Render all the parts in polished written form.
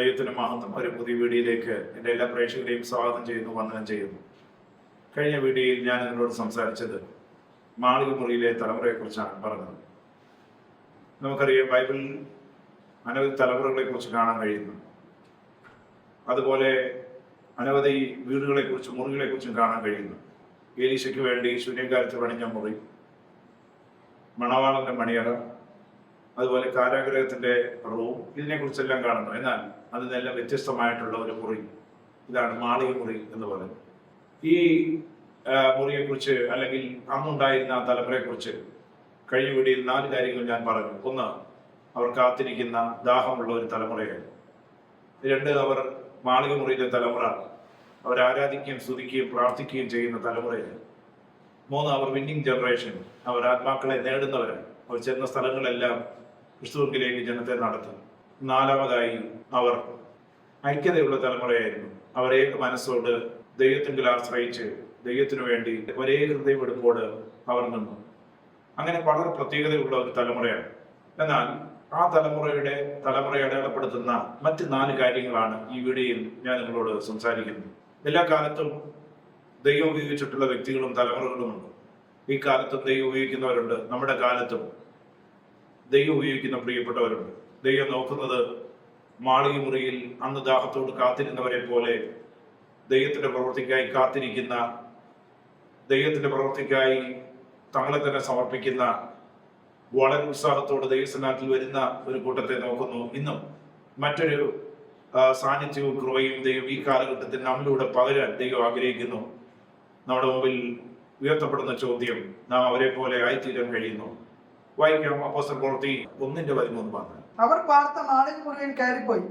ദൈവത്തിന് മഹത്വം. ഒരു പുതിയ വീഡിയോയിലേക്ക് എൻ്റെ എല്ലാ പ്രേക്ഷകരെയും സ്വാഗതം ചെയ്യുന്നു, വന്ദനം ചെയ്യുന്നു. കഴിഞ്ഞ വീഡിയോയിൽ ഞാൻ നിങ്ങളോട് സംസാരിച്ചത് മാളിക മുറിയിലെ തലമുറയെക്കുറിച്ചാണ് പറഞ്ഞത്. നമുക്കറിയാം, ബൈബിളിൽ അനവധി തലമുറകളെക്കുറിച്ച് കാണാൻ കഴിയുന്നു. അതുപോലെ അനവധി വീടുകളെക്കുറിച്ചും മുറികളെക്കുറിച്ചും കാണാൻ കഴിയുന്നു. എലീശയ്ക്ക് വേണ്ടി ശൂന്യകാലത്ത് പണിഞ്ഞ മുറി, മണവാളന്റെ മണിയറ, അതുപോലെ കാരാഗ്രഹത്തിന്റെ റൂം, ഇതിനെക്കുറിച്ചെല്ലാം കാണുന്നു. എന്നാൽ അതിനെല്ലാം വ്യത്യസ്തമായിട്ടുള്ള ഒരു മുറി, ഇതാണ് മാളിക മുറി എന്ന് പറയുന്നത്. ഈ മുറിയെക്കുറിച്ച് അല്ലെങ്കിൽ അന്നുണ്ടായിരുന്ന ആ തലമുറയെക്കുറിച്ച് കഴിഞ്ഞ വീഡിയോയിൽ 4 കാര്യങ്ങൾ ഞാൻ പറഞ്ഞു. 1, അവർ കാത്തിരിക്കുന്ന ദാഹമുള്ള ഒരു തലമുറയായിരുന്നു. 2, അവർ മാളിക മുറിയിലെ തലമുറ, അവർ ആരാധിക്കുകയും സ്തുതിക്കുകയും പ്രാർത്ഥിക്കുകയും ചെയ്യുന്ന തലമുറയായിരുന്നു. 3, അവർ വിന്നിങ് ജനറേഷൻ, അവർ ആത്മാക്കളെ നേടുന്നവരാണ്. അവർ ചെന്ന സ്ഥലങ്ങളെല്ലാം ക്രിസ്തുവിലേക്ക് ജനത്തെ നടത്തും. 4, അവർ ഐക്യതയുള്ള തലമുറയായിരുന്നു. അവർ ഏക മനസ്സോട് ദൈവത്തിങ്കിൽ ആശ്രയിച്ച് ദൈവത്തിനു വേണ്ടി ഒരേ ഹൃദയമെടുപ്പോട് അവർ നിന്നു. അങ്ങനെ വളരെ പ്രത്യേകതയുള്ള ഒരു തലമുറയാണ്. എന്നാൽ ആ തലമുറയെ അടയാളപ്പെടുത്തുന്ന മറ്റ് 4 കാര്യങ്ങളാണ് ഈ വീഡിയോയിൽ ഞാൻ നിങ്ങളോട് സംസാരിക്കുന്നത്. എല്ലാ കാലത്തും ദൈവം ഉപയോഗിച്ചിട്ടുള്ള വ്യക്തികളും തലമുറകളുമുണ്ട്. ഈ കാലത്തും ദൈവം ഉപയോഗിക്കുന്നവരുണ്ട്. നമ്മുടെ കാലത്തും ദൈവം ഉപയോഗിക്കുന്ന പ്രിയപ്പെട്ടവരുണ്ട്. ദൈവം നോക്കുന്നത് മാളിക മുറിയിൽ അന്ന് ദാഹത്തോട് കാത്തിരുന്നവരെ പോലെ ദൈവത്തിന്റെ പ്രവൃത്തിക്കായി കാത്തിരിക്കുന്ന, ദൈവത്തിന്റെ പ്രവൃത്തിക്കായി തങ്ങളെ തന്നെ സമർപ്പിക്കുന്ന, വളരെ ഉത്സാഹത്തോടെ ദൈവസന്നാഹത്തിൽ വരുന്ന ഒരു കൂട്ടത്തെ നോക്കുന്നു. ഇന്നും മറ്റൊരു സാന്നിധ്യവും കൃപയും ദൈവം ഈ കാലഘട്ടത്തിൽ നമ്മിലൂടെ പകരാൻ ദൈവം ആഗ്രഹിക്കുന്നു. നമ്മുടെ മുമ്പിൽ ഉയർത്തപ്പെടുന്ന ചോദ്യം, നാം അവരെ പോലെ ആയിത്തീരാൻ കഴിയുന്നു? വായിക്കാം. അപ്പോസ്തല പ്രവൃത്തി 1:13. അവർ പാർത്ത മാളിക മുറിയിൽ കയറിപ്പോയി.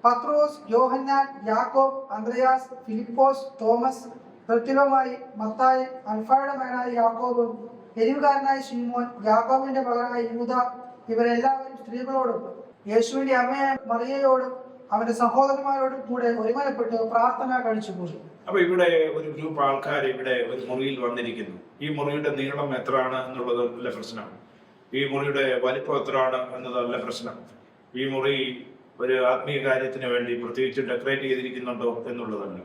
പത്രോസ്, യോഹന്നാൻ, യാക്കോബ്, അന്ത്രയാസ്, ഫിലിപ്പോസ്, തോമസ്, ബർത്തിലോമായി, മത്തായി, അൽഫായുടെ മകനായ യാക്കോബ്, എരിവുകാരനായ ശിമോൻ, യാക്കോബിന്റെ മകനായ യൂദ, ഇവരെല്ലാവരും സ്ത്രീകളോടും യേശുവിന്റെ അമ്മയായ മറിയയോടും അവന്റെ സഹോദരന്മാരോടും കൂടെ ഒരുമനപ്പെട്ട് പ്രാർത്ഥന കഴിച്ചുപോയി. അപ്പൊ ഇവിടെ ഒരു ഗ്രൂപ്പ് ആൾക്കാർ ഇവിടെ ഒരു മുറിയിൽ വന്നിരിക്കുന്നു. ഈ മുറിയുടെ നീളം എത്രയാണ് എന്നുള്ളതല്ല പ്രശ്നം. ഈ മുറിയുടെ വലിപ്പം എത്രയാണ് എന്നതല്ല പ്രശ്നം. ഈ മുറി ഒരു ആത്മീയ കാര്യത്തിന് വേണ്ടി പ്രത്യേകിച്ച് ഡെക്കറേറ്റ് ചെയ്തിരിക്കുന്നുണ്ടോ എന്നുള്ളതല്ല.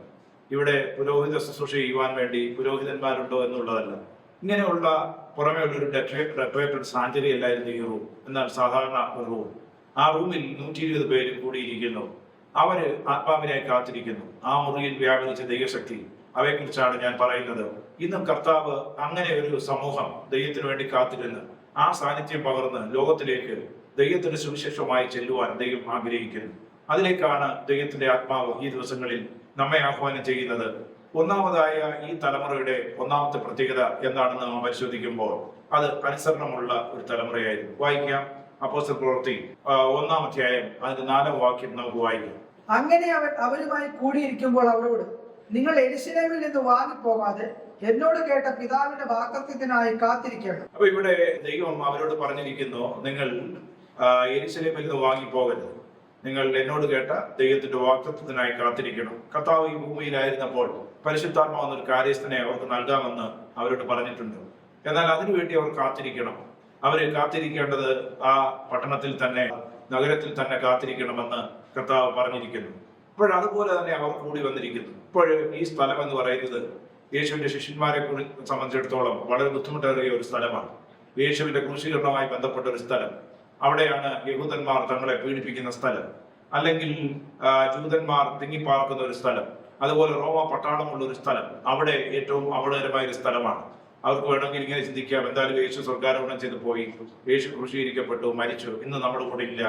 ഇവിടെ പുരോഹിത ശുശ്രൂഷ ചെയ്യുവാൻ വേണ്ടി പുരോഹിതന്മാരുണ്ടോ എന്നുള്ളതല്ല. ഇങ്ങനെയുള്ള പുറമേ ഒരു ഡെക്കറേറ്റഡ് സാഹചര്യമല്ലായിരുന്നു ഈ റൂം. എന്നാൽ സാധാരണ ഒരു റൂം. ആ റൂമിൽ 120 പേര് കൂടിയിരിക്കുന്നു. അവര് ആത്മാവിനായി കാത്തിരിക്കുന്നു. ആ മുറിയിൽ വ്യാപരിച്ച ദൈവശക്തി, അവയെക്കുറിച്ചാണ് ഞാൻ പറയുന്നത്. ഇന്നും കർത്താവ് അങ്ങനെ ഒരു സമൂഹം ദൈവത്തിന് വേണ്ടി കാത്തിരുന്ന് ആ സാന്നിധ്യം പകർന്ന് ലോകത്തിലേക്ക് ദൈവത്തിന്റെ സുവിശേഷമായി ചെല്ലുവാൻ ദൈവം ആഗ്രഹിക്കുന്നു. അതിലേക്കാണ് ദൈവത്തിന്റെ ആത്മാവ് ഈ ദിവസങ്ങളിൽ നമ്മെ ആഹ്വാനം ചെയ്യുന്നത്. ഒന്നാമതായ ഈ തലമുറയുടെ ഒന്നാമത്തെ പ്രത്യേകത എന്താണെന്ന് നാം പരിശോധിക്കുമ്പോൾ അത് അനുസരണമുള്ള ഒരു തലമുറയായിരുന്നു. വായിക്കാം. അപ്പോസ്തല പ്രവൃത്തി 1-ാം അധ്യായം അതിന്റെ 4-ാം വാക്യം നമുക്ക് വായിക്കാം. അങ്ങനെ അവൻ അവരുമായി കൂടിയിരിക്കുമ്പോൾ അവരോട്, നിങ്ങൾ യെരൂശലേമിൽ നിന്ന് വാങ്ങിപ്പോകാതെ എന്നോട് കേട്ട പിതാവിന്റെ വാഗ്ദത്തത്തിനായി കാത്തിരിക്കണം. അപ്പൊ ഇവിടെ ദൈവം അവരോട് പറഞ്ഞിരിക്കുന്നു, നിങ്ങൾ യെരൂശലേമിൽ നിന്ന് വാങ്ങിപ്പോകരുത്. നിങ്ങൾ എന്നോട് കേട്ട ദൈവത്തിന്റെ വാഗ്ദത്തത്തിനായി കാത്തിരിക്കണം. കർത്താവ് ഈ ഭൂമിയിലായിരുന്നപ്പോൾ പരിശുദ്ധാത്മാവ് എന്നൊരു കാര്യസ്ഥനെ അവർക്ക് നൽകാമെന്ന് അവരോട് പറഞ്ഞിട്ടുണ്ട്. എന്നാൽ അതിനുവേണ്ടി അവർ കാത്തിരിക്കണം. അവര് കാത്തിരിക്കേണ്ടത് ആ പട്ടണത്തിൽ തന്നെ, നഗരത്തിൽ തന്നെ കാത്തിരിക്കണമെന്ന് കർത്താവ് പറഞ്ഞിരിക്കുന്നു. അതുപോലെ തന്നെ അവർ കൂടി വന്നിരിക്കുന്നു. ഈ സ്ഥലം എന്ന് പറയുന്നത് യേശുവിന്റെ ശിഷ്യന്മാരെ സംബന്ധിച്ചിടത്തോളം വളരെ ബുദ്ധിമുട്ടേറിയ ഒരു സ്ഥലമാണ്. യേശുവിന്റെ ക്രൂശീകരണവുമായി ബന്ധപ്പെട്ട ഒരു സ്ഥലം. അവിടെയാണ് യഹൂദന്മാർ തങ്ങളെ പീഡിപ്പിക്കുന്ന സ്ഥലം, അല്ലെങ്കിൽ ജൂതന്മാർ തിങ്ങിപ്പാർക്കുന്ന ഒരു സ്ഥലം, അതുപോലെ റോമ പട്ടാളമുള്ള ഒരു സ്ഥലം. അവിടെ ഏറ്റവും അപകടകരമായ ഒരു സ്ഥലമാണ്. അവർക്ക് വേണമെങ്കിൽ ഇങ്ങനെ ചിന്തിക്കാം, എന്തായാലും യേശു സ്വർഗാരോഹണം ചെയ്തു പോയി, യേശു ക്രൂശീകരിക്കപ്പെട്ടു, മരിച്ചു, ഇന്ന് നമ്മുടെ കൂടെ ഇല്ല,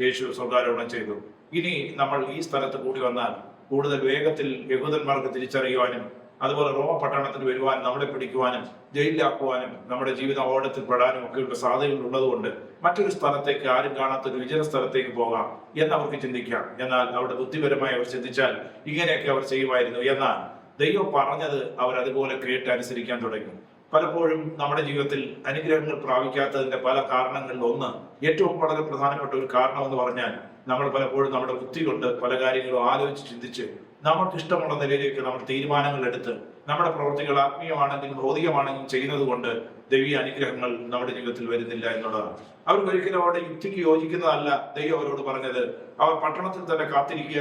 യേശു സ്വർഗാരോഹണം ചെയ്തു. ഇനി നമ്മൾ ഈ സ്ഥലത്ത് കൂടി വന്നാൽ കൂടുതൽ വേഗത്തിൽ യഹൂദന്മാർക്ക് തിരിച്ചറിയുവാനും അതുപോലെ റോമ പട്ടണത്തിൽ വരുവാനും നമ്മളെ പിടിക്കുവാനും ജയിലിലാക്കുവാനും നമ്മുടെ ജീവിതം അപകടത്തിൽ പെടാനും ഒക്കെയുള്ള സാധ്യതകൾ ഉള്ളതുകൊണ്ട് മറ്റൊരു സ്ഥലത്തേക്ക്, ആരും കാണാത്ത ഒരു വിജന സ്ഥലത്തേക്ക് പോകാം എന്ന് അവർക്ക് ചിന്തിക്കാം. എന്നാൽ അവിടെ ബുദ്ധിപരമായി അവർ ചിന്തിച്ചാൽ ഇങ്ങനെയൊക്കെ അവർ ചെയ്യുമായിരുന്നു. എന്നാൽ ദൈവം പറഞ്ഞത് അവർ അതുപോലെ കേട്ട് അനുസരിക്കാൻ തുടങ്ങി. പലപ്പോഴും നമ്മുടെ ജീവിതത്തിൽ അനുഗ്രഹങ്ങൾ പ്രാപിക്കാത്തതിന്റെ പല കാരണങ്ങളിൽ ഒന്ന്, ഏറ്റവും വളരെ പ്രധാനപ്പെട്ട ഒരു കാരണം എന്ന് പറഞ്ഞാൽ, നമ്മൾ പലപ്പോഴും നമ്മുടെ ബുദ്ധി കൊണ്ട് പല കാര്യങ്ങളും ആലോചിച്ച് ചിന്തിച്ച് നമുക്ക് ഇഷ്ടമുള്ള നിലയിലേക്ക് നമ്മൾ തീരുമാനങ്ങൾ എടുത്ത് നമ്മുടെ പ്രവൃത്തികൾ ആത്മീയമാണെങ്കിലും ഭൗതികമാണെങ്കിലും ചെയ്യുന്നത് കൊണ്ട് ദൈവീയ അനുഗ്രഹങ്ങൾ നമ്മുടെ ജീവിതത്തിൽ വരുന്നില്ല എന്നുള്ളതാണ്. അവർക്ക് ഒരിക്കലും അവരുടെ യുക്തിക്ക് യോജിക്കുന്നതല്ല ദൈവം അവരോട് പറഞ്ഞത്. അവർ പട്ടണത്തിൽ തന്നെ കാത്തിരിക്കുക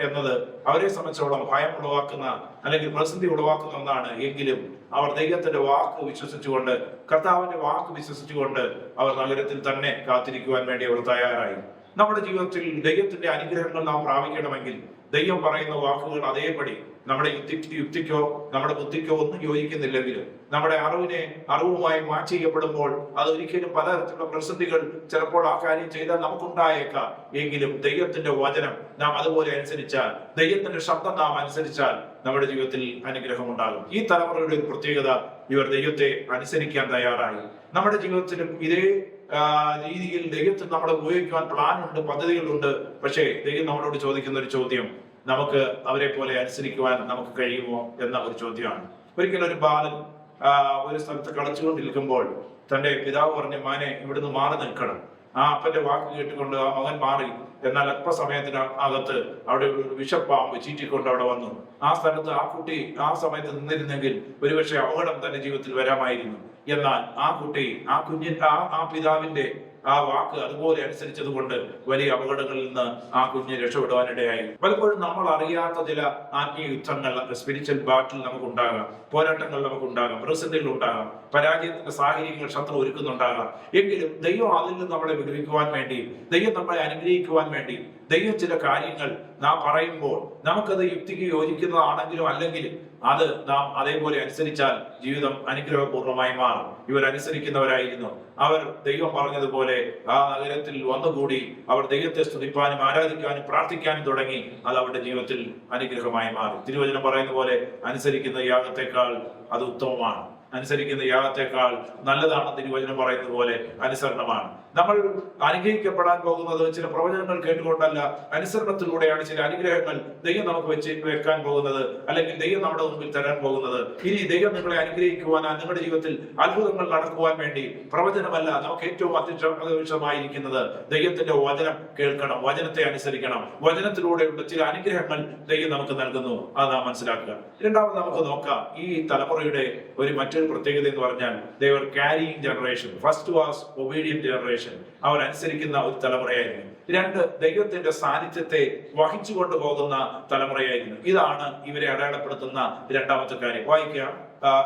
എന്നത് അവരെ സംബന്ധിച്ചോളം ഭയം ഉളവാക്കുന്ന അല്ലെങ്കിൽ പ്രതിസന്ധി ഉളവാക്കുന്ന ഒന്നാണ്. എങ്കിലും അവർ ദൈവത്തിന്റെ വാക്ക് വിശ്വസിച്ചുകൊണ്ട്, കർത്താവിന്റെ വാക്ക് വിശ്വസിച്ചുകൊണ്ട് അവർ നഗരത്തിൽ തന്നെ കാത്തിരിക്കുവാൻ വേണ്ടി അവർ തയ്യാറായി. നമ്മുടെ ജീവിതത്തിൽ ദൈവത്തിന്റെ അനുഗ്രഹങ്ങൾ നാം പ്രാപിക്കണമെങ്കിൽ ദൈവം പറയുന്ന വാക്കുകൾ അതേപടി നമ്മുടെ യുക്തിക്കോ നമ്മുടെ ബുദ്ധിക്കോ ഒന്നും യോജിക്കുന്നില്ലെങ്കിലും നമ്മുടെ അറിവുമായി മാച്ച് ചെയ്യപ്പെടുമ്പോൾ അതൊരിക്കലും പലതരത്തിലുള്ള പ്രതിസന്ധികൾ ചിലപ്പോൾ ആ കാര്യം ചെയ്താൽ നമുക്കുണ്ടായേക്കാം. എങ്കിലും ദൈവത്തിന്റെ വചനം നാം അതുപോലെ അനുസരിച്ചാൽ, ദൈവത്തിന്റെ ശബ്ദം നാം അനുസരിച്ചാൽ നമ്മുടെ ജീവിതത്തിൽ അനുഗ്രഹം ഉണ്ടാകും. ഈ തലമുറയുടെ ഒരു പ്രത്യേകത, ഇവർ ദൈവത്തെ അനുസരിക്കാൻ തയ്യാറായി. നമ്മുടെ ജീവിതത്തിലും ഇതേ രീതിയിൽ ദൈവത്തിൽ നമ്മളെ ഉപയോഗിക്കുവാൻ പ്ലാനുണ്ട്, പദ്ധതികളുണ്ട്. പക്ഷേ ദൈവം നമ്മളോട് ചോദിക്കുന്ന ഒരു ചോദ്യം, നമുക്ക് അവരെ പോലെ അനുസരിക്കുവാൻ നമുക്ക് കഴിയുമോ എന്ന ഒരു ചോദ്യമാണ്. ഒരിക്കലും ഒരു ബാലൻ ഒരു സ്ഥലത്ത് കളിച്ചുകൊണ്ടിരിക്കുമ്പോൾ തന്റെ പിതാവ് പറഞ്ഞ, മോനെ ഇവിടുന്ന് മാറി നിൽക്കണം. ആ അപ്പന്റെ വാക്ക് കേട്ടുകൊണ്ട് ആ മകൻ മാറി. എന്നാൽ അല്പസമയത്തിന് അകത്ത് അവിടെ ഒരു വിഷപ്പാമ്പ് ചീറ്റിക്കൊണ്ട് അവിടെ വന്നു. ആ സ്ഥലത്ത് ആ കുട്ടി ആ സമയത്ത് നിന്നിരുന്നെങ്കിൽ ഒരുപക്ഷെ അപകടം തന്റെ ജീവിതത്തിൽ വരാമായിരുന്നു. എന്നാൽ ആ കുട്ടി ആ പിതാവിന്റെ ആ വാക്ക് അതുപോലെ അനുസരിച്ചത് കൊണ്ട് വലിയ അപകടങ്ങളിൽ നിന്ന് ആ കുഞ്ഞ് രക്ഷപ്പെടുവാനിടയായി. പലപ്പോഴും നമ്മൾ അറിയാത്ത ചില ആത്മീയ യുദ്ധങ്ങൾ, സ്പിരിച്വൽ ബാറ്റിൽ നമുക്കുണ്ടാകാം, പോരാട്ടങ്ങൾ നമുക്കുണ്ടാകാം, പ്രതിസന്ധികൾ ഉണ്ടാകാം, പരാജയത്തിന്റെ സാഹചര്യങ്ങൾ ശത്രു ഒരുക്കുന്നുണ്ടാകാം. എങ്കിലും ദൈവം അതിൽ നിന്ന് നമ്മളെ വിടുവിക്കുവാൻ വേണ്ടി, ദൈവം നമ്മളെ അനുഗ്രഹിക്കുവാൻ വേണ്ടി ദൈവം ചില കാര്യങ്ങൾ നാം പറയുമ്പോൾ നമുക്കത് യുക്തിക്ക് യോജിക്കുന്നതാണെങ്കിലും അല്ലെങ്കിലും അത് നാം അതേപോലെ അനുസരിച്ചാൽ ജീവിതം അനുഗ്രഹപൂർണമായി മാറും. ഇവർ അനുസരിക്കുന്നവരായിരുന്നു. അവർ ദൈവം പറഞ്ഞതുപോലെ ആ നഗരത്തിൽ വന്നുകൂടി അവർ ദൈവത്തെ സ്തുതിപ്പാനും ആരാധിക്കാനും പ്രാർത്ഥിക്കാനും തുടങ്ങി. അത് അവരുടെ ജീവിതത്തിൽ അനുഗ്രഹമായി മാറി. തിരുവചനം പറയുന്ന പോലെ അനുസരിക്കുന്ന യാഗത്തെക്കാൾ അത് ഉത്തമമാണ്, അനുസരിക്കുന്ന യാഗത്തെക്കാൾ നല്ലതാണ്. തിരുവചനം പറയുന്നത് പോലെ അനുസരണമാണ്. നമ്മൾ അനുഗ്രഹിക്കപ്പെടാൻ പോകുന്നത് ചില പ്രവചനങ്ങൾ കേട്ടുകൊണ്ടല്ല, അനുസരണത്തിലൂടെയാണ് ചില അനുഗ്രഹങ്ങൾ ദൈവം നമുക്ക് വെക്കാൻ പോകുന്നത്, അല്ലെങ്കിൽ ദൈവം നമ്മുടെ മുമ്പിൽ തരാൻ പോകുന്നത്. ഇനി ദൈവം നിങ്ങളെ അനുഗ്രഹിക്കുവാൻ, നിങ്ങളുടെ ജീവിതത്തിൽ അത്ഭുതങ്ങൾ നടക്കുവാൻ വേണ്ടി പ്രവചനമല്ല നമുക്ക് ഏറ്റവും അത്യാവശ്യമായിരിക്കുന്നത്. ദൈവത്തിന്റെ വചനം കേൾക്കണം, വചനത്തെ അനുസരിക്കണം. വചനത്തിലൂടെയുള്ള ചില അനുഗ്രഹങ്ങൾ ദൈവം നമുക്ക് നൽകുന്നു, അത് നാം മനസ്സിലാക്കുക. രണ്ടാമത് നമുക്ക് നോക്കാം, ഈ തലമുറയുടെ മറ്റൊരു പ്രത്യേകത എന്ന് പറഞ്ഞാൽ they were carrying generation. First was obedient generation. അവർ അനുസരിക്കുന്ന ഒരു തലമുറയായിരുന്നു. രണ്ട്, ദൈവത്തിന്റെ സാന്നിധ്യത്തെ വഹിച്ചു കൊണ്ടുപോകുന്ന തലമുറയായിരുന്നു. ഇതാണ് ഇവരെ അടയാളപ്പെടുത്തുന്ന രണ്ടാമത്തെ കാര്യം. വായിക്കാം.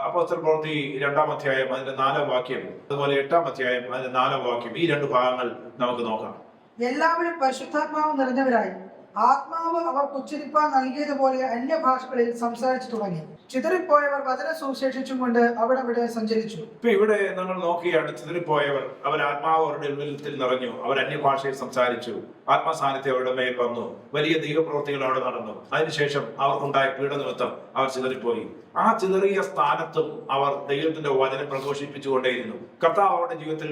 അപ്പോസ്തല പ്രവൃത്തി 2-ാം അധ്യായം അതിന്റെ 4-ാം വാക്യം, അതുപോലെ 8-ാം അധ്യായം അതിന്റെ 4-ാം വാക്യം. ഈ രണ്ട് ഭാഗങ്ങൾ നമുക്ക് നോക്കാം. എല്ലാവരും പരിശുദ്ധാത്മാവ് നിറഞ്ഞവരായി ആത്മാവ് അവർക്ക് ഉച്ചരിപ്പാൻ നൽകിയതുപോലെ അന്യഭാഷകളിൽ സംസാരിച്ചു തുടങ്ങി. ചിതറിപ്പോയവർ വചനം സുവിശേഷിച്ചും കൊണ്ട് അവിടെ സഞ്ചരിച്ചു. ഇപ്പൊ ഇവിടെ നമ്മൾ നോക്കിയാണ്, ചിതറിപ്പോയവർ അവർ ആത്മാവ് അവരുടെ ഉള്ളിൽ നിറഞ്ഞു, അവർ അന്യഭാഷയിൽ സംസാരിച്ചു, ആത്മസാന്നിധ്യം അവരുടെ മേൽ വന്നു, വലിയ ദൈവപ്രവൃത്തികൾ അവിടെ നടന്നു. അതിനുശേഷം അവർക്കുണ്ടായ പീഡനിമിത്തം അവർ ചിതറിപ്പോയി. ആ ചിതറിയ സ്ഥാനത്തും അവർ ദൈവത്തിന്റെ വചനം പ്രഘോഷിപ്പിച്ചുകൊണ്ടേയിരുന്നു. കർത്താവ് അവരുടെ ജീവിതത്തിൽ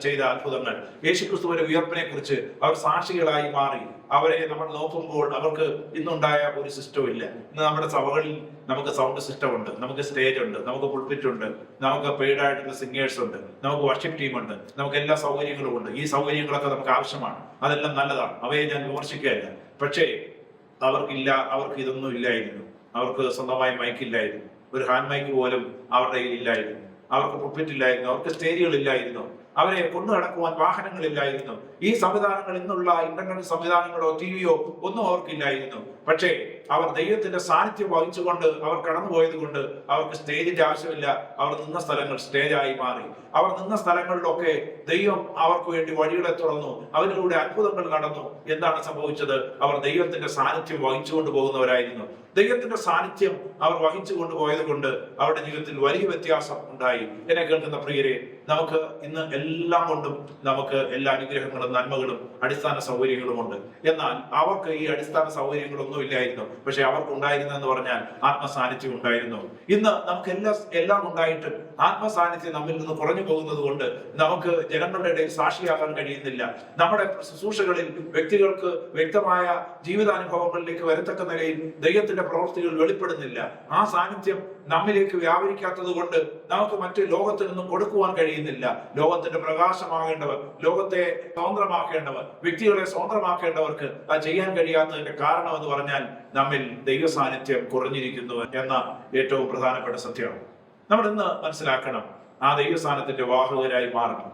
ചെയ്ത അത്ഭുതങ്ങൾ, യേശുക്രിസ്തുവിന്റെ ഉയർപ്പിനെ കുറിച്ച് അവർ സാക്ഷികളായി മാറി. അവരെ നമ്മൾ നോക്കുമ്പോൾ അവർക്ക് ഇന്നുണ്ടായ ഒരു സിസ്റ്റം ഇല്ല. ഇന്ന് നമ്മുടെ സഭകളിൽ നമുക്ക് സൗണ്ട് സിസ്റ്റം ഉണ്ട്, നമുക്ക് സ്റ്റേജ് ഉണ്ട്, നമുക്ക് പുൾപിറ്റ് ഉണ്ട്, നമുക്ക് പെയ്ഡ് ആയിട്ടുള്ള സിംഗേഴ്സ് ഉണ്ട്, നമുക്ക് വർഷിപ്പ് ടീം ഉണ്ട്, നമുക്ക് എല്ലാ സൗകര്യങ്ങളും ഉണ്ട്. ഈ സൗകര്യങ്ങളൊക്കെ നമുക്ക് ആവശ്യമാണ്, അതെല്ലാം നല്ലതാണ്, അവയെ ഞാൻ വിമർശിക്കുകയല്ല. പക്ഷേ അവർക്ക് ഇതൊന്നും ഇല്ലായിരുന്നു. അവർക്ക് സ്വന്തമായി മൈക്കില്ലായിരുന്നു, ഒരു ഹാൻഡ് മൈക്ക് പോലും അവരുടെ കയ്യിൽ ഇല്ലായിരുന്നു, അവർക്ക് പുൾപിറ്റ് ഇല്ലായിരുന്നു, അവർക്ക് സ്റ്റേജുകൾ ഇല്ലായിരുന്നു, അവരെ കൊണ്ടു നടക്കുവാൻ വാഹനങ്ങളില്ലായിരുന്നു. ഈ സംവിധാനങ്ങൾ, ഇന്നുള്ള ഇന്റർനെറ്റ് സംവിധാനങ്ങളോ ടിവിയോ ഒന്നും അവർക്കില്ലായിരുന്നു. പക്ഷേ അവർ ദൈവത്തിന്റെ സാന്നിധ്യം വഹിച്ചുകൊണ്ട് അവർ കടന്നുപോയത് കൊണ്ട് അവർക്ക് സ്റ്റേജിന്റെ ആവശ്യമില്ല. അവർ നിന്ന സ്ഥലങ്ങൾ സ്റ്റേജായി മാറി. അവർ നിന്ന സ്ഥലങ്ങളിലൊക്കെ ദൈവം അവർക്ക് വേണ്ടി വഴികളെ തുറന്നു, അവരിലൂടെ അത്ഭുതങ്ങൾ നടന്നു. എന്താണ് സംഭവിച്ചത്? അവർ ദൈവത്തിന്റെ സാന്നിധ്യം വഹിച്ചുകൊണ്ട് പോകുന്നവരായിരുന്നു. ദൈവത്തിന്റെ സാന്നിധ്യം അവർ വഹിച്ചു കൊണ്ടുപോയത് കൊണ്ട് അവരുടെ ജീവിതത്തിൽ വലിയ വ്യത്യാസം ഉണ്ടായി. എന്നെ കേൾക്കുന്ന പ്രിയരെ, നമുക്ക് ഇന്ന് എല്ലാം കൊണ്ടും നമുക്ക് എല്ലാ അനുഗ്രഹങ്ങളും നന്മകളും അടിസ്ഥാന സൗകര്യങ്ങളും ഉണ്ട്. എന്നാൽ അവർക്ക് ഈ അടിസ്ഥാന സൗകര്യങ്ങളൊന്നും ഇല്ലായിരുന്നു. പക്ഷെ അവർക്ക് ഉണ്ടായിരുന്നെന്ന് പറഞ്ഞാൽ ആത്മസാന്നിധ്യം ഉണ്ടായിരുന്നു. ഇന്ന് നമുക്ക് എല്ലാം ഉണ്ടായിട്ടും ആത്മസാന്നിധ്യം നമ്മിൽ നിന്ന് കുറഞ്ഞു പോകുന്നത് കൊണ്ട് നമുക്ക് ജനങ്ങളുടെ ഇടയിൽ സാക്ഷിയാകാൻ കഴിയുന്നില്ല. നമ്മുടെ ശുശ്രൂഷകളിൽ വ്യക്തികൾക്ക് വ്യക്തമായ ജീവിതാനുഭവങ്ങളിലേക്ക് വരത്തക്ക നിലയിൽ ദൈവത്തിന്റെ ദൈവത്തിന്റെ പ്രവൃത്തികൾ വെളിപ്പെടുന്നില്ല. ആ സാന്നിധ്യം നമ്മിലേക്ക് വ്യാപരിക്കാത്തത് കൊണ്ട് നമുക്ക് മറ്റ് ലോകത്തിൽ നിന്നും കൊടുക്കുവാൻ കഴിയുന്നില്ല. ലോകത്തിന്റെ പ്രകാശമാകേണ്ടവർ, ലോകത്തെ സ്വതന്ത്രമാക്കേണ്ടവർ, വ്യക്തികളെ സ്വതന്ത്രമാക്കേണ്ടവർക്ക് അത് ചെയ്യാൻ കഴിയാത്തതിന്റെ കാരണം എന്ന് പറഞ്ഞാൽ നമ്മിൽ ദൈവ സാന്നിധ്യം കുറഞ്ഞിരിക്കുന്നു എന്ന ഏറ്റവും പ്രധാനപ്പെട്ട സത്യമാണ്. നമ്മൾ ഇന്ന് മനസ്സിലാക്കണം, ആ ദൈവസ്ഥാനത്തിന്റെ വാഹകരായി മാറണം.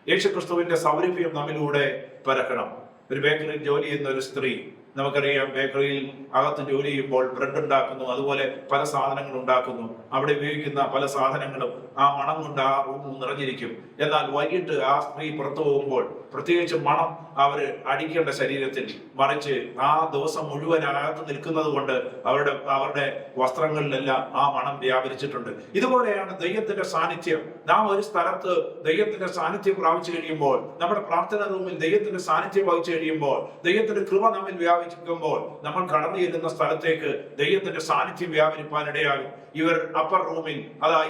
യേശുക്രിസ്തുവിന്റെ സൗരഭ്യം നമ്മിലൂടെ പരക്കണം. ഒരു ബേക്കറിയിൽ ജോലി ചെയ്യുന്ന ഒരു സ്ത്രീ, നമുക്കറിയാം, ബേക്കറിയിൽ അകത്ത് ജോലി ചെയ്യുമ്പോൾ ബ്രെഡ് ഉണ്ടാക്കുന്നു, അതുപോലെ പല സാധനങ്ങൾ ഉണ്ടാക്കുന്നു. അവിടെ ഉപയോഗിക്കുന്ന പല സാധനങ്ങളും ആ മണം കൊണ്ട് ആ റൂം നിറഞ്ഞിരിക്കും. എന്നാൽ വൈകിട്ട് ആ സ്ത്രീ പുറത്തു പോകുമ്പോൾ പ്രത്യേകിച്ച് മണം അടിക്കേണ്ട ശരീരത്തിൽ, മറിച്ച് ആ ദിവസം മുഴുവൻ അകത്ത് നിൽക്കുന്നത് കൊണ്ട് അവരുടെ വസ്ത്രങ്ങളിലെല്ലാം ആ മണം വ്യാപരിച്ചിട്ടുണ്ട്. ഇതുപോലെയാണ് ദൈവത്തിന്റെ സാന്നിധ്യം. നാം ഒരു സ്ഥലത്ത് ദൈവത്തിന്റെ സാന്നിധ്യം പ്രാപിച്ചു കഴിയുമ്പോൾ, നമ്മുടെ പ്രാർത്ഥന റൂമിൽ ദൈവത്തിന്റെ സാന്നിധ്യം വഹിച്ചു കഴിയുമ്പോൾ, ദൈവത്തിന്റെ കൃപ നമ്മിൽ വ്യാപിക്കുമ്പോൾ, നമ്മൾ കടന്നു ചെല്ലുന്ന സ്ഥലത്തേക്ക് ദൈവത്തിന്റെ സാന്നിധ്യം വ്യാപരിപ്പാനിടയാകും. ഇവർ അപ്പർ റൂമിൽ,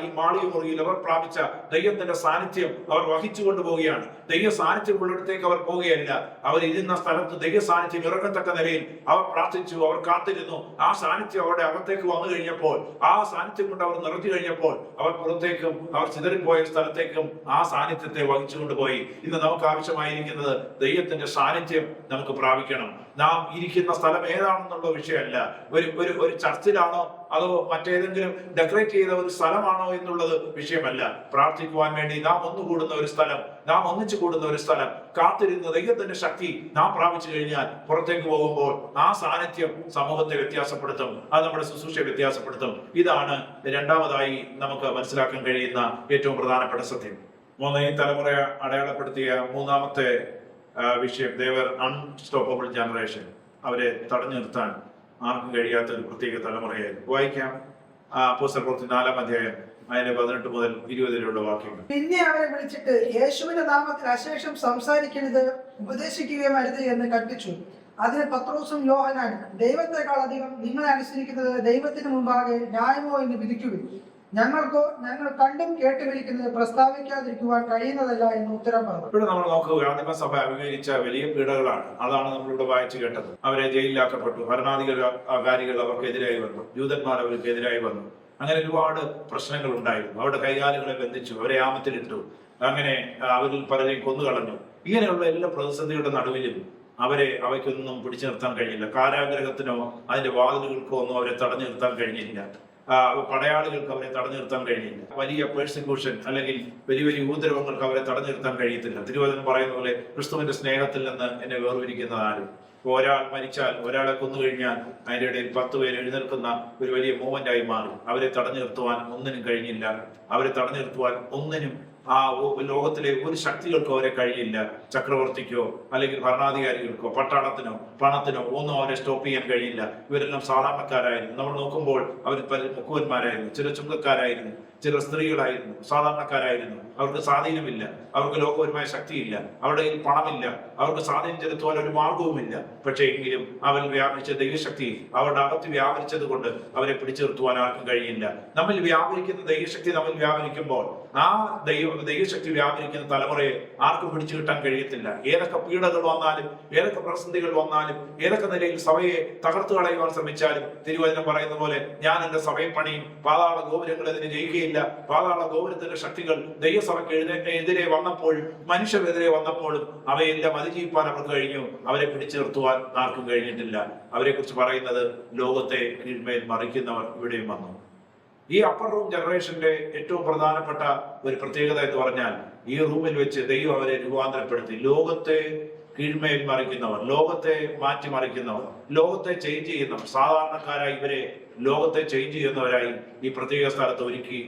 ഈ മാളിക മുറിയിൽ അവർ പ്രാപിച്ച ദൈവത്തിന്റെ സാന്നിധ്യം അവർ വഹിച്ചു കൊണ്ടുപോവുകയാണ്. ദൈവ സാന്നിധ്യം ഉള്ളിടത്തേക്ക് അവർ പോവുകയല്ല. അവർ ഇരുന്ന സ്ഥലത്ത് ദൈവ സാന്നിധ്യം ഇറങ്ങത്തക്ക നിലയിൽ അവർ പ്രാർത്ഥിച്ചു, അവർ കാത്തിരുന്നു. ആ സാന്നിധ്യം അവരുടെ അകത്തേക്ക് വന്നു കഴിഞ്ഞപ്പോൾ, ആ സാന്നിധ്യം കൊണ്ട് അവർ നിറഞ്ഞു കഴിഞ്ഞപ്പോൾ, അവർ പുറത്തേക്കും അവർ ചിതറിപ്പോയ സ്ഥലത്തേക്കും ആ സാന്നിധ്യത്തെ വഹിച്ചുകൊണ്ടുപോയി. ഇന്ന് നമുക്ക് ആവശ്യമായിരിക്കുന്നത് ദൈവത്തിന്റെ സാന്നിധ്യം നമുക്ക് പ്രാപിക്കണം. നാം ഇരിക്കുന്ന സ്ഥലം ഏതാണെന്നുള്ള വിഷയമല്ല. ഒരു ചർച്ചിലാണോ അതോ മറ്റേതെങ്കിലും ഡെക്കറേറ്റ് ചെയ്ത ഒരു സ്ഥലമാണോ എന്നുള്ളത് വിഷയമല്ല. പ്രാർത്ഥിക്കുവാൻ വേണ്ടി നാം ഒന്നുകൂടുന്ന ഒരു സ്ഥലം, നാം ഒന്നിച്ചു കൂടുന്ന ഒരു സ്ഥലം, കാത്തിരുന്ന ദൈവത്തിന്റെ ശക്തി നാം പ്രാപിച്ചു കഴിഞ്ഞാൽ പുറത്തേക്ക് പോകുമ്പോൾ ആ സാന്നിധ്യം സമൂഹത്തെ വ്യത്യാസപ്പെടുത്തും, അത് നമ്മുടെ ശുശ്രൂഷയെ വ്യത്യാസപ്പെടുത്തും. ഇതാണ് രണ്ടാമതായി നമുക്ക് മനസ്സിലാക്കാൻ കഴിയുന്ന ഏറ്റവും പ്രധാനപ്പെട്ട സത്യം. ഈ തലമുറ അടയാളപ്പെടുത്തിയ മൂന്നാമത്തെ വിഷയം, ദേവർ അൺസ്റ്റോപ്പബിൾ ജനറേഷൻ. അവരെ തടഞ്ഞു നിർത്താൻ ആർക്കും കഴിയാത്ത ഒരു പ്രത്യേക തലമുറയായിരുന്നു. വായിക്കാം അപ്പോസ്തല പ്രവൃത്തി 4-ാം അധ്യായം അതിന്റെ 18 മുതൽ 20 വരെയുള്ള വാക്യങ്ങൾ. പിന്നെ അവരെ വിളിച്ചിട്ട് യേശുവിന്റെ നാമത്തിൽ അശേഷം സംസാരിക്കരുത്, ഉപദേശിക്കുകയും അരുത് എന്ന് കൽപ്പിച്ചു. അതിന് പത്രോസും യോഹന്നാനും, ദൈവത്തെക്കാൾ അധികം നിങ്ങളെ അനുസരിക്കുന്നത് ദൈവത്തിന് മുമ്പാകെ ന്യായമോ എന്ന് വിധിക്കുകയും ഞങ്ങൾ കണ്ടും കേട്ട് വിളിക്കുന്നത് പ്രസ്താവിക്കാതിരിക്കുവാൻ കഴിയുന്നതല്ല എന്ന് ഉത്തരം പറഞ്ഞു. ഇവിടെ നമ്മൾ നോക്കുക, ആദിമസഭ അഭിമുഖീകരിച്ച വലിയ പീഡകളാണ്. അതാണ് നമ്മളിവിടെ വായിച്ചു കേട്ടത്. അവരെ ജയിലിലാക്കപ്പെട്ടു, ഭരണാധികാരികൾ അവർക്കെതിരായി വന്നു, ജൂതന്മാർ അവർക്കെതിരായി വന്നു. അങ്ങനെ ഒരുപാട് പ്രശ്നങ്ങൾ ഉണ്ടായിരുന്നു. അവരുടെ കൈകാലുകളെ ബന്ധിച്ചു, അവരെ ആമത്തിലിട്ടു, അങ്ങനെ അവരിൽ പലരെയും കൊന്നുകളഞ്ഞു. ഇങ്ങനെയുള്ള എല്ലാ പ്രതിസന്ധിയുടെ നടുവിലും അവയ്ക്കൊന്നും പിടിച്ചു നിർത്താൻ കഴിഞ്ഞില്ല. കാരാഗ്രഹത്തിനോ അതിന്റെ വാതിലുകൾക്കോ ഒന്നും അവരെ തടഞ്ഞു നിർത്താൻ കഴിഞ്ഞില്ല. പടയാളികൾക്ക് അവരെ തടഞ്ഞു നിർത്താൻ കഴിയില്ല. വലിയ പേഴ്സിക്യൂഷൻ അല്ലെങ്കിൽ വലിയ വലിയ ഉപദ്രവങ്ങൾക്ക് അവരെ തടഞ്ഞു നിർത്താൻ കഴിയത്തില്ല. തിരുവചനം പറയുന്ന പോലെ ക്രിസ്തുവിന്റെ സ്നേഹത്തിൽ നിന്ന് എന്നെ വേർതിരിക്കുന്നത് ആരും. ഒരാൾ മരിച്ചാൽ, ഒരാളെ കൊന്നുകഴിഞ്ഞാൽ അതിന്റെ ഇടയിൽ 10 പേര് എഴുന്നേൽക്കുന്ന ഒരു വലിയ മൂവ്മെന്റായി മാറും. അവരെ തടഞ്ഞു നിർത്തുവാൻ ഒന്നിനും കഴിഞ്ഞില്ല. അവരെ തടഞ്ഞു നിർത്തുവാൻ ഒന്നിനും ലോകത്തിലെ ഒരു ശക്തികൾക്കോ അവരെ കഴിയില്ല. ചക്രവർത്തിക്കോ അല്ലെങ്കിൽ ഭരണാധികാരികൾക്കോ പട്ടാളത്തിനോ പണത്തിനോ ഒന്നും അവരെ സ്റ്റോപ്പ് ചെയ്യാൻ കഴിയില്ല. ഇവരെല്ലാം സാധാരണക്കാരായിരുന്നു. നമ്മൾ നോക്കുമ്പോൾ അവർ പല മുക്കുവന്മാരായിരുന്നു, ചില ചുങ്കക്കാരായിരുന്നു, ചില സ്ത്രീകളായിരുന്നു, സാധാരണക്കാരായിരുന്നു. അവർക്ക് സ്വാധീനമില്ല, അവർക്ക് ലോകപരമായ ശക്തിയില്ല, അവരുടെ കയ്യിൽ പണമില്ല, അവർക്ക് സ്വാധീനം ചെലുത്തുവാൻ ഒരു മാർഗവുമില്ല. പക്ഷേ എങ്കിലും അവർ വ്യാപരിച്ച ദൈവശക്തി അവരുടെ അകത്ത് വ്യാപരിച്ചത് കൊണ്ട് അവരെ പിടിച്ചു നിർത്തുവാൻ ആർക്കും കഴിയില്ല. നമ്മിൽ വ്യാപരിക്കുന്ന ദൈവശക്തി നമ്മിൽ വ്യാപരിക്കുമ്പോൾ ആ ദൈവശക്തി വ്യാപരിക്കുന്ന തലമുറയെ ആർക്കും പിടിച്ചു കിട്ടാൻ കഴിയത്തില്ല. ഏതൊക്കെ പീഡകൾ വന്നാലും, ഏതൊക്കെ പ്രതിസന്ധികൾ വന്നാലും, ഏതൊക്കെ നിലയിൽ സഭയെ തകർത്തു കളയുവാൻ ശ്രമിച്ചാലും, തിരുവചനം പറയുന്ന പോലെ ഞാൻ എന്റെ സഭയെ പണിയും, പാതാള ഗോപുരങ്ങൾ അതിനെ ജയിക്കുകയില്ല. പാതാള ഗോപുരത്തിന്റെ ശക്തികൾ ദൈവസഭയ്ക്ക് എതിരെ വന്നപ്പോഴും മനുഷ്യരെതിരെ വന്നപ്പോഴും അവയെല്ലാം അതിജീവിപ്പാൻ അവർക്ക് കഴിഞ്ഞു. അവരെ പിടിച്ചു നിർത്തുവാൻ ആർക്കും കഴിഞ്ഞിട്ടില്ല. അവരെ കുറിച്ച് പറയുന്നത് ലോകത്തെ കീഴ്മേൽ മറിക്കുന്നവർ ഇവിടെയും വന്നു. ഈ അപ്പർ റൂം ജനറേഷന്റെ ഏറ്റവും പ്രധാനപ്പെട്ട ഒരു പ്രത്യേകത എന്ന് പറഞ്ഞാൽ, ഈ റൂമിൽ വെച്ച് ദൈവം അവരെ രൂപാന്തരപ്പെടുത്തി. ലോകത്തെ കീഴ്മേൽ മറിക്കുന്നവർ, ലോകത്തെ മാറ്റിമറിക്കുന്നവർ, ലോകത്തെ ചേഞ്ച് ചെയ്യുന്നവർ, സാധാരണക്കാരായി ഇവരെ ലോകത്തെ ചേഞ്ച് ചെയ്യുന്നവരായി ഈ പ്രത്യേക സ്ഥലത്ത് ഒരുക്കി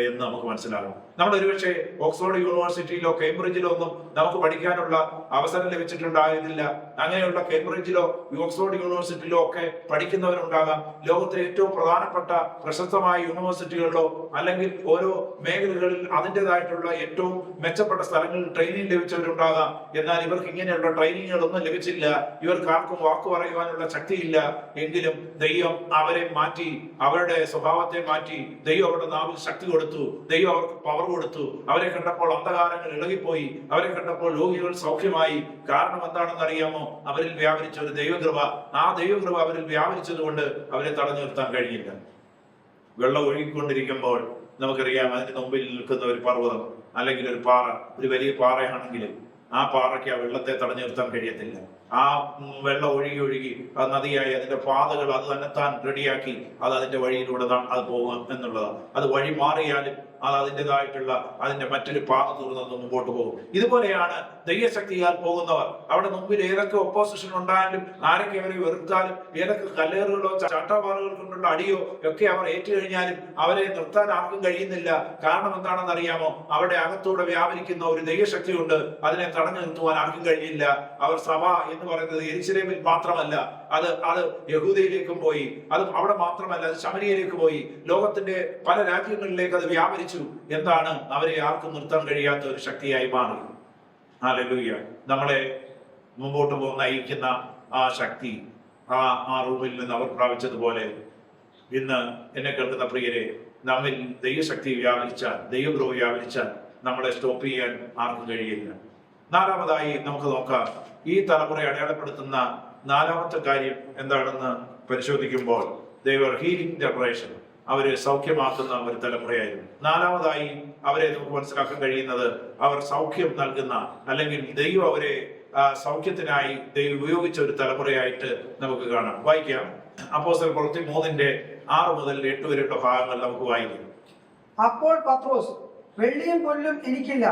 എന്ന് നമുക്ക് മനസ്സിലാകും. നമ്മൾ ഒരുപക്ഷെ ഓക്സ്ഫോർഡ് യൂണിവേഴ്സിറ്റിയിലോ കേംബ്രിഡ്ജിലോ ഒന്നും നമുക്ക് പഠിക്കാനുള്ള അവസരം ലഭിച്ചിട്ടുണ്ടായിരുന്നില്ല. അങ്ങനെയുള്ള കേംബ്രിഡ്ജിലോ ഓക്സ്ഫോർഡ് യൂണിവേഴ്സിറ്റിയിലോ ഒക്കെ പഠിക്കുന്നവരുണ്ടാകാം. ലോകത്തിലെ ഏറ്റവും പ്രധാനപ്പെട്ട പ്രശസ്തമായ യൂണിവേഴ്സിറ്റികളിലോ അല്ലെങ്കിൽ ഓരോ മേഖലകളിൽ അതിൻ്റെതായിട്ടുള്ള ഏറ്റവും മെച്ചപ്പെട്ട സ്ഥലങ്ങളിൽ ട്രെയിനിങ് ലഭിച്ചവരുണ്ടാകാം. എന്നാൽ ഇവർക്ക് ഇങ്ങനെയുള്ള ട്രെയിനിങ്ങുകളൊന്നും ലഭിച്ചില്ല. ഇവർക്ക് ആർക്കും വാക്കു പറയുവാനുള്ള ശക്തിയില്ല. എങ്കിലും ദൈവം അവരെ മാറ്റി, അവരുടെ സ്വഭാവത്തെ മാറ്റി. ദൈവം അവരുടെ നാവിൽ ശക്തി കൊടുത്തു, ദൈവം അവർക്ക് പവർ കൊടുത്തു. അവരെ കണ്ടപ്പോൾ അന്ധകാരങ്ങൾ ഇളകിപ്പോയി, അവരെ കണ്ടപ്പോൾ രോഗികൾ സൗഖ്യമായി. കാരണം എന്താണെന്ന് അറിയാമോ? അവരിൽ വ്യാപരിച്ച ഒരു ദൈവകൃപ. ആ ദൈവകൃപ അവരിൽ വ്യാപരിച്ചത് കൊണ്ട് അവരെ തടഞ്ഞു നിർത്താൻ കഴിയില്ല. വെള്ളം ഒഴുകിക്കൊണ്ടിരിക്കുമ്പോൾ നമുക്കറിയാം, അതിന് മുമ്പിൽ നിൽക്കുന്ന ഒരു പർവ്വതം അല്ലെങ്കിൽ ഒരു പാറ, ഒരു വലിയ പാറയാണെങ്കിൽ ആ പാറയ്ക്ക് ആ വെള്ളത്തെ തടഞ്ഞു നിർത്താൻ കഴിയത്തില്ല. ആ വെള്ളം ഒഴുകി ഒഴുകി അത് നദിയായി അതിന്റെ പാതകൾ അത് തന്നെത്താൻ റെഡിയാക്കി അത് അതിന്റെ വഴിയിലൂടെ അത് പോകുക എന്നുള്ളതാണ്. അത് വഴി മാറിയാലും അത് അതിൻ്റെതായിട്ടുള്ള അതിന്റെ മറ്റൊരു പാത തുറന്നത് മുമ്പോട്ട് പോകും. ഇതുപോലെയാണ് ദൈവശക്തിയാൽ പോകുന്നവർ. അവിടെ മുമ്പിൽ ഏതൊക്കെ ഒപ്പോസിഷൻ ഉണ്ടായാലും, ആരൊക്കെ അവരെ വെറുത്താലും, ഏതൊക്കെ കല്ലേറുകളോ ചാട്ടാപാറുകൾ കൊണ്ടുള്ള അടിയോ ഒക്കെ അവർ ഏറ്റുകഴിഞ്ഞാലും അവരെ നിർത്താൻ ആർക്കും കഴിയുന്നില്ല. കാരണം എന്താണെന്ന് അറിയാമോ? അവിടെ അകത്തൂടെ വ്യാപരിക്കുന്ന ഒരു ദൈവശക്തിയുണ്ട്. അതിനെ തടഞ്ഞു നിർത്തുവാൻ ആർക്കും കഴിയില്ല. അവർ സഭ എന്ന് പറയുന്നത് യെരൂശലേമിൽ മാത്രമല്ല, അത് യഹൂദയിലേക്കും പോയി. അത് അവിടെ മാത്രമല്ല, അത് ശമരിയയിലേക്ക് പോയി. ലോകത്തിന്റെ പല രാജ്യങ്ങളിലേക്ക് അത് വ്യാപരിച്ചു. എന്താണ്? അവരെ ആർക്കും നിർത്താൻ കഴിയാത്ത ഒരു ശക്തിയായി മാറി. ഹല്ലേലൂയ. നമ്മളെ മുമ്പോട്ട് പോകുന്ന നയിക്കുന്ന ആ ശക്തി ആ റൂമിൽ നിന്ന് അവർ പ്രാപിച്ചതുപോലെ ഇന്ന് എന്നെ കേൾക്കുന്ന പ്രിയരെ, നമ്മിൽ ദൈവശക്തി വ്യാപരിച്ചാൽ, ദൈവകൃപ വ്യാപരിച്ചാൽ നമ്മളെ സ്റ്റോപ്പ് ചെയ്യാൻ ആർക്കും കഴിയില്ല. നാലാമതായി നമുക്ക് നോക്കാം, ഈ തലമുറയെ അടയാളപ്പെടുത്തുന്ന നാലാമത്തെ കാര്യം എന്താണെന്ന് പരിശോധിക്കുമ്പോൾ ഹീലിംഗ് ജനറേഷൻ, അവര് സൗഖ്യമാക്കുന്ന ഒരു തലമുറയായിരുന്നു. നാലാമതായി അവരെ നമുക്ക് മനസ്സിലാക്കാൻ കഴിയുന്നത് അവർ സൗഖ്യം നൽകുന്ന, അല്ലെങ്കിൽ ദൈവം അവരെ സൗഖ്യത്തിനായി ദൈവം ഉപയോഗിച്ച ഒരു തലമുറയായിട്ട് നമുക്ക് കാണാം. വായിക്കാം. അപ്പോസ്തലർ പ്രവൃത്തി 3:6 മുതൽ 8 വരെയുള്ള ഭാഗങ്ങൾ നമുക്ക് വായിക്കാം. അപ്പോൾ പത്രോസ്, വെള്ളിയും പൊന്നും എനിക്കില്ല,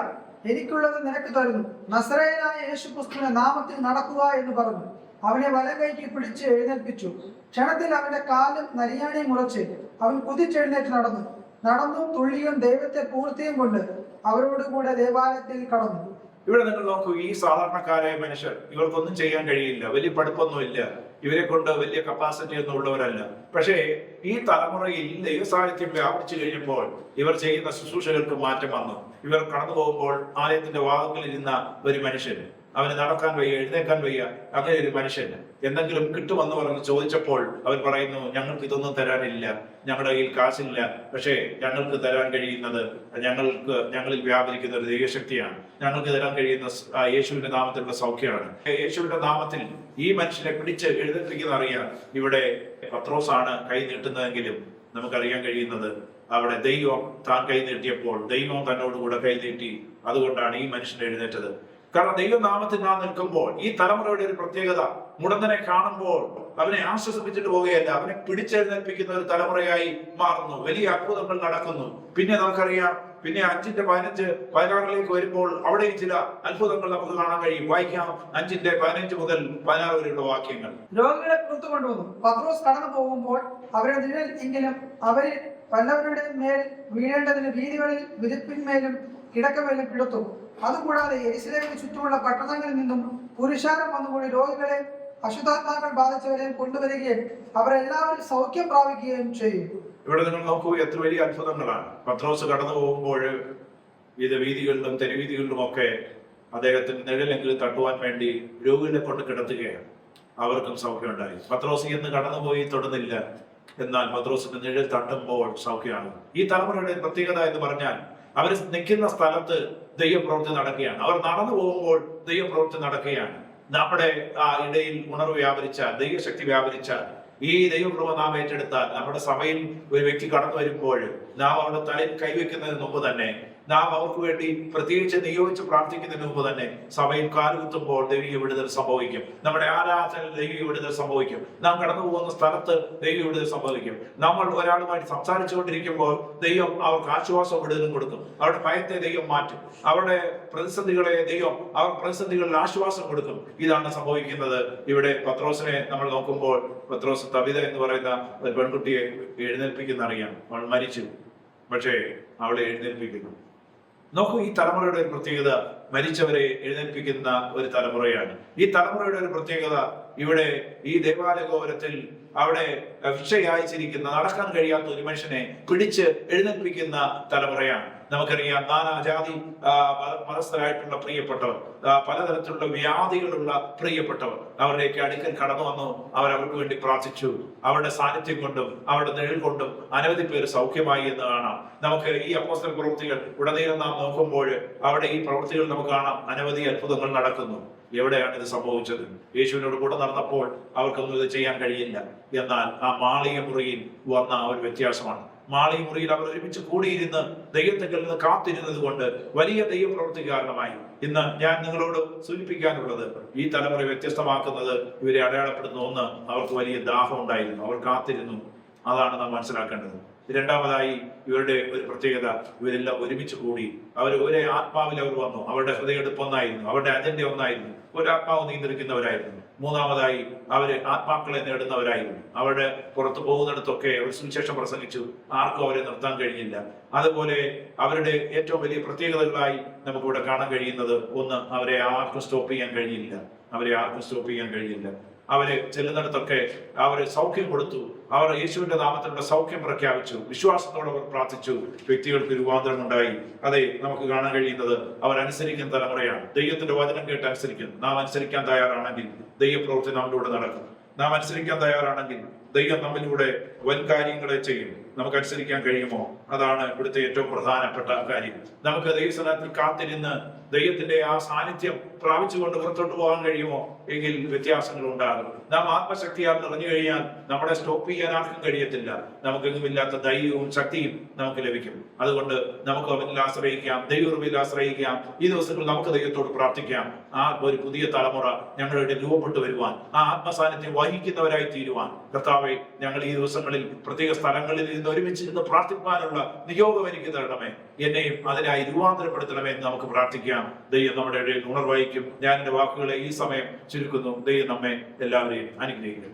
എനിക്കുള്ളത് നിനക്ക് തരുന്നു. നസറേയനായ യേശുക്രിസ്തുവിന്റെ നാമത്തിൽ നടക്കുക എന്ന് പറഞ്ഞു. അവനെ വലകൈക്ക് പിടിച്ച് എഴുന്നേൽപ്പിച്ചു. ക്ഷണത്തിൽ അവന്റെ കാലും നരിയാണിയും മുളച്ച് അവൻ കുതിച്ചെഴുന്നേറ്റ് നടന്നും തുള്ളിയും ദൈവത്തെ പൂർത്തിയും കൊണ്ട് അവരോടുകൂടെ ദേവാലയത്തിൽ കടന്നു. ഇവിടെ നിങ്ങൾ നോക്കൂ, ഈ സാധാരണക്കാരായ മനുഷ്യർ, ഇവർക്കൊന്നും ചെയ്യാൻ കഴിയില്ല, വലിയ പഠിപ്പൊന്നുമില്ല, ഇവരെ കൊണ്ട് വലിയ കപ്പാസിറ്റി ഒന്നും ഉള്ളവരല്ല. പക്ഷേ ഈ തലമുറയിൽ ദൈവസാന്നിധ്യം വ്യാപിച്ചു കഴിഞ്ഞപ്പോൾ ഇവർ ചെയ്യുന്ന ശുശ്രൂഷകൾക്ക് മാറ്റം വന്നു. ഇവർ കടന്നു പോകുമ്പോൾ ആലയത്തിന്റെ വാതിൽക്കൽ ഇരുന്ന ഒരു മനുഷ്യൻ, അവന് നടക്കാൻ വയ്യ, എഴുന്നേക്കാൻ വയ്യ, അങ്ങനെ ഒരു മനുഷ്യൻ എന്തെങ്കിലും കിട്ടുമെന്ന് പറഞ്ഞ് ചോദിച്ചപ്പോൾ അവൻ പറയുന്നു, ഞങ്ങൾക്ക് ഇതൊന്നും തരാനില്ല, ഞങ്ങളുടെ കയ്യിൽ കാശില്ല, പക്ഷേ ഞങ്ങൾക്ക് തരാൻ കഴിയുന്നത് ഞങ്ങളിൽ വ്യാപരിക്കുന്ന ഒരു ദൈവശക്തിയാണ്. ഞങ്ങൾക്ക് തരാൻ കഴിയുന്ന യേശുവിന്റെ നാമത്തിലുള്ള സൗഖ്യമാണ്. യേശുവിന്റെ നാമത്തിൽ ഈ മനുഷ്യനെ പിടിച്ച് എഴുന്നേൽപ്പിക്കുന്ന അറിയാം. ഇവിടെ പത്രോസാണ് കൈ നീട്ടുന്നതെങ്കിലും നമുക്കറിയാൻ കഴിയുന്നത് അവിടെ ദൈവം താൻ കൈ നീട്ടിയപ്പോൾ ദൈവം തന്നോടുകൂടെ കൈ നീട്ടി. അതുകൊണ്ടാണ് ഈ മനുഷ്യൻ എഴുന്നേറ്റത്. കാരണം ദൈവനാമത്തിൽ നാം നിൽക്കുമ്പോൾ ഈ തലമുറയുടെ ഒരു പ്രത്യേകത, മുടന്തനെ കാണുമ്പോൾ അവനെ ആശ്വസിപ്പിച്ചിട്ട് പോവുകയല്ല, അവനെ പിടിച്ചെഴുന്നേൽപ്പിക്കുന്ന ഒരു തലമുറയായി മാറുന്നു. വലിയ അത്ഭുതങ്ങൾ നടക്കുന്നു. പിന്നെ നമുക്കറിയാം, പിന്നെ 5:15-16 വരുമ്പോൾ അവിടെയും ചില അത്ഭുതങ്ങൾ നമുക്ക് കാണാൻ കഴിയും. വായിക്കാം 5:15 മുതൽ 16 വരെയുള്ള വാക്യങ്ങൾ. രോഗികളെ പുറത്തു കൊണ്ടുവന്നു. പത്രോസ് കടന്നു പോകുമ്പോൾ അവരുടെ നിഴൽ എങ്കിലും അവരിൽ വല്ലവരുടെ മേൽ വീഴേണ്ടതിന് വീതികളിൽ വിരിപ്പിന്മേലും കിടക്കമേലും കിടത്തു. അതുകൂടാതെ യെരൂശലേമിന് ചുറ്റുമുള്ള പട്ടണങ്ങളിൽ നിന്നും പുരുഷാരം വന്നുകൂടി രോഗികളെ അശുദ്ധാത്മാക്കൾ ബാധിച്ചവരെയും കൊണ്ടുവരികയും അവരെല്ലാവരും സൗഖ്യം പ്രാപിക്കുകയും ചെയ്യും. ഇവിടെ നിങ്ങൾ നോക്കൂ, എത്ര വലിയ അത്ഭുതങ്ങളാണ്. പത്രോസ് കടന്നു പോകുമ്പോൾ ഇത് വീതികളിലും തെരുവീതികളിലും ഒക്കെ അദ്ദേഹത്തിന് നിഴലെങ്കിലും തട്ടുവാൻ വേണ്ടി രോഗികളെ കൊണ്ട് കിടത്തുകയാണ്. അവർക്കും സൗഖ്യം ഉണ്ടായി. പത്രോസ് എന്ന് കടന്നുപോയി തൊടുന്നില്ല, എന്നാൽ പത്രോസിന്റെ നിഴൽ തട്ടുമ്പോൾ സൗഖ്യമാണ്. ഈ തലമുറയുടെ പ്രത്യേകത എന്ന് പറഞ്ഞാൽ അവർ നിൽക്കുന്ന സ്ഥലത്ത് ദൈവപ്രവൃത്തി നടക്കുകയാണ്. അവർ നടന്നു പോകുമ്പോൾ ദൈവപ്രവൃത്തി നടക്കുകയാണ്. നമ്മുടെ ഇടയിൽ ഉണർവ് വ്യാപരിച്ചാൽ, ദൈവശക്തി വ്യാപരിച്ചാൽ, ഈ ദൈവകൃപ നാം ഏറ്റെടുത്താൽ, നമ്മുടെ സഭയിൽ ഒരു വ്യക്തി കടന്നു വരുമ്പോൾ നാം അവരുടെ തലയിൽ കൈവയ്ക്കുന്നതിന് മുമ്പ് തന്നെ, നാം അവർക്ക് വേണ്ടി പ്രത്യേകിച്ച് നിയോഗിച്ച് പ്രാർത്ഥിക്കുന്നതിന് മുമ്പ് തന്നെ സഭയിൽ കാലുകുത്തുമ്പോൾ ദൈവിക വിടുതൽ സംഭവിക്കും. നമ്മുടെ ആരാധനയിൽ ദൈവിക വിടുതൽ സംഭവിക്കും. നാം കടന്നു പോകുന്ന സ്ഥലത്ത് ദൈവിക വിടുതൽ സംഭവിക്കും. നമ്മൾ ഒരാളുമായിട്ട് സംസാരിച്ചുകൊണ്ടിരിക്കുമ്പോൾ ദൈവം അവർക്ക് ആശ്വാസവും വിടുതലും കൊടുക്കും. അവരുടെ ഭയത്തെ ദൈവം മാറ്റും. അവരുടെ പ്രതിസന്ധികളെ അവർ പ്രതിസന്ധികളിൽ ആശ്വാസം കൊടുക്കും. ഇതാണ് സംഭവിക്കുന്നത്. ഇവിടെ പത്രോസിനെ നമ്മൾ നോക്കുമ്പോൾ, പത്രോസ് തബിത എന്ന് പറയുന്ന ഒരു പെൺകുട്ടിയെ എഴുന്നേൽപ്പിക്കുന്ന അറിയാം. അവൾ മരിച്ചു, പക്ഷേ അവളെ എഴുന്നേൽപ്പിക്കുന്നു. നോക്കൂ, ഈ തലമുറയുടെ ഒരു പ്രത്യേകത മരിച്ചവരെ എഴുന്നേൽപ്പിക്കുന്ന ഒരു തലമുറയാണ്. ഈ തലമുറയുടെ ഒരു പ്രത്യേകത, ഇവിടെ ഈ ദേവാലയ ഗോപുരത്തിൽ അവിടെ ഭിക്ഷയായിരിക്കുന്ന നടക്കാൻ കഴിയാത്ത ഒരു മനുഷ്യനെ പിടിച്ച് എഴുന്നേൽപ്പിക്കുന്ന തലമുറയാണ്. നമുക്കറിയാം നാനാജാതി മതസ്ഥരായിട്ടുള്ള പ്രിയപ്പെട്ടവർ, പലതരത്തിലുള്ള വ്യാധികളുള്ള പ്രിയപ്പെട്ടവർ അവരുടെയൊക്കെ അടുക്കൽ കടന്നു വന്നു. അവർക്ക് വേണ്ടി പ്രാർത്ഥിച്ചു. അവരുടെ സാന്നിധ്യം കൊണ്ടും അവരുടെ നിഴൽ കൊണ്ടും അനവധി പേര് സൗഖ്യമായി എന്ന് കാണാം. നമുക്ക് ഈ അപ്പോസ്തല പ്രവൃത്തികൾ ഉടനീളം നാം നോക്കുമ്പോൾ അവിടെ ഈ പ്രവൃത്തികൾ നമുക്ക് കാണാം. അനവധി അത്ഭുതങ്ങൾ നടക്കുന്നു. എവിടെയാണ് ഇത് സംഭവിച്ചത്? യേശുവിനോട് കൂടെ നടന്നപ്പോൾ അവർക്കൊന്നും ഇത് ചെയ്യാൻ കഴിയില്ല. എന്നാൽ ആ മാളിക മുറിയിൽ വന്ന ഒരു വ്യത്യാസമാണ്. മാളിക മുറിയിൽ അവർ ഒരുമിച്ച് കൂടിയിരുന്ന് ദൈവത്തിങ്കിൽ നിന്ന് കാത്തിരുന്നത് കൊണ്ട് വലിയ ദൈവപ്രവൃത്തി കാരണമായി. ഇന്ന് ഞാൻ നിങ്ങളോട് സൂചിപ്പിക്കാനുള്ളത്, ഈ തലമുറ വ്യത്യസ്തമാക്കുന്നത് ഇവരെ അടയാളപ്പെടുന്ന ഒന്ന്, അവർക്ക് വലിയ ദാഹം ഉണ്ടായിരുന്നു, അവർ കാത്തിരുന്നു. അതാണ് നാം മനസ്സിലാക്കേണ്ടത്. രണ്ടാമതായി ഇവരുടെ ഒരു പ്രത്യേകത, ഇവരെല്ലാം ഒരുമിച്ച് കൂടി അവർ ഒരേ ആത്മാവിൽ അവർ വന്നു. അവരുടെ ഹൃദയെടുപ്പ് ഒന്നായിരുന്നു, അവരുടെ അജണ്ട ഒന്നായിരുന്നു, ഒരു ആത്മാവ് നിയന്ത്രിക്കുന്നവരായിരുന്നു. മൂന്നാമതായി അവര് ആത്മാക്കളെ നേടുന്നവരായിരുന്നു. അവരുടെ പുറത്തു പോകുന്നിടത്തൊക്കെ അവർ സുവിശേഷം പ്രസംഗിച്ചു. ആർക്കും അവരെ നിർത്താൻ കഴിഞ്ഞില്ല. അതുപോലെ അവരുടെ ഏറ്റവും വലിയ പ്രത്യേകതകളായി നമുക്കിവിടെ കാണാൻ കഴിയുന്നത്, ഒന്ന്, അവരെ ആർക്കും സ്റ്റോപ്പ് ചെയ്യാൻ കഴിയില്ല. അവര് ചെല്ലുന്നിടത്തൊക്കെ അവര് സൗഖ്യം കൊടുത്തു. അവർ യേശുവിന്റെ നാമത്തിലുള്ള സൗഖ്യം പ്രഖ്യാപിച്ചു. വിശ്വാസത്തോടെ അവർ പ്രാർത്ഥിച്ചു. വ്യക്തികൾക്ക് രൂപാന്തരം ഉണ്ടായി. അതെ, നമുക്ക് കാണാൻ കഴിയുന്നത് അവർ അനുസരിക്കുന്ന തലമുറയാണ്. ദൈവത്തിന്റെ വചനം കേട്ട് അനുസരിക്കുന്നു. നാം അനുസരിക്കാൻ തയ്യാറാണെങ്കിൽ ദൈവപ്രവൃത്തി നമ്മളിലൂടെ നടക്കും. നാം അനുസരിക്കാൻ തയ്യാറാണെങ്കിൽ ദൈവം നമ്മളിലൂടെ വൻ കാര്യങ്ങളെ ചെയ്യും. നമുക്ക് അനുസരിക്കാൻ കഴിയുമോ? അതാണ് ഇവിടുത്തെ ഏറ്റവും പ്രധാനപ്പെട്ട കാര്യം. നമുക്ക് ദൈവസനത്തിൽ കാത്തിരുന്ന് ദൈവത്തിന്റെ ആ സാന്നിധ്യം പ്രാപിച്ചുകൊണ്ട് പുറത്തോട്ട് പോകാൻ കഴിയുമോ? എങ്കിൽ വ്യത്യാസങ്ങൾ ഉണ്ടാകും. നാം ആത്മശക്തിയാൽ നിറഞ്ഞു കഴിഞ്ഞാൽ നമ്മളെ സ്റ്റോപ്പ് ചെയ്യാൻ ആർക്കും കഴിയത്തില്ല. നമുക്കെങ്ങുമില്ലാത്ത ധൈര്യവും ശക്തിയും നമുക്ക് ലഭിക്കും. അതുകൊണ്ട് നമുക്ക് അവനിൽ ആശ്രയിക്കാം, ദൈവത്തിൽ ആശ്രയിക്കാം. ഈ ദിവസങ്ങളിൽ നമുക്ക് ദൈവത്തോട് പ്രാർത്ഥിക്കാം. ആ ഒരു പുതിയ തലമുറ ഞങ്ങളുടെ രൂപപ്പെട്ടു വരുവാൻ, ആ ആത്മസാന്നിധ്യം വഹിക്കുന്നവരായി തീരുവാൻ കർത്താവേ, ഞങ്ങൾ ഈ ദിവസങ്ങളിൽ പ്രത്യേക സ്ഥലങ്ങളിൽ നിന്ന് ഒരുമിച്ചിരുന്ന് പ്രാർത്ഥിക്കാനുള്ള നിയോഗം എനിക്ക് തരണമേ. എന്നെയും അതിനായി രൂപാന്തരപ്പെടുത്തണമേ എന്ന് നമുക്ക് പ്രാർത്ഥിക്കാം. ദൈവം നമ്മുടെ ഇടയിൽ ഉണർവഹിക്കും. ഞാൻ എന്റെ വാക്കുകളെ ഈ സമയം ചുരുക്കുന്നു. ദൈവം നമ്മെ എല്ലാവരെയും അനുഗ്രഹിക്കും.